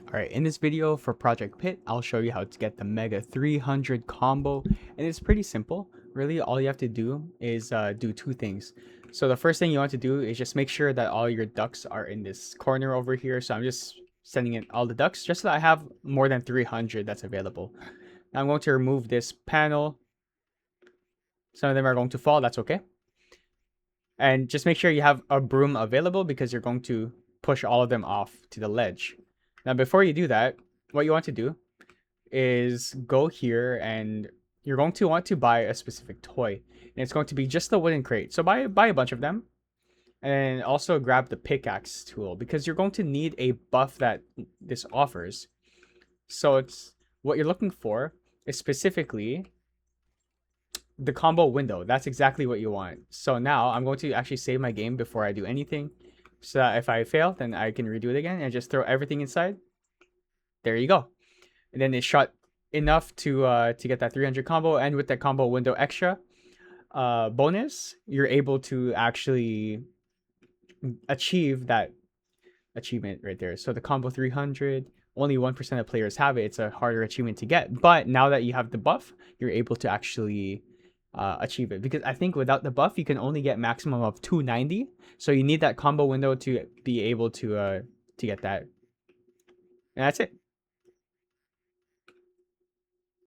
Alright, in this video for Project P.I.T.T, I'll show you how to get the Mega 300 combo, and it's pretty simple. Really, all you have to do is do two things. So the first thing you want to do is just make sure that all your ducks are in this corner over here. So I'm just sending in all the ducks just so that I have more than 300 that's available. Now I'm going to remove this panel. Some of them are going to fall, that's okay. And just make sure you have a broom available because you're going to push all of them off to the ledge. Now, before you do that, what you want to do is go here and you're going to want to buy a specific toy. And it's going to be just the wooden crate. So buy a bunch of them. And also grab the pickaxe tool because you're going to need a buff that this offers. So it's what you're looking for is specifically the combo window. That's exactly what you want. So now I'm going to actually save my game before I do anything. So that if I fail, then I can redo it again and just throw everything inside. There you go. And then it shot enough to get that 300 combo. And with that combo window extra bonus, you're able to actually achieve that achievement right there. So the combo 300, only 1% of players have it. It's a harder achievement to get. But now that you have the buff, you're able to actually achieve it, because I think without the buff you can only get maximum of 290, so you need that combo window to be able to get that, and that's it.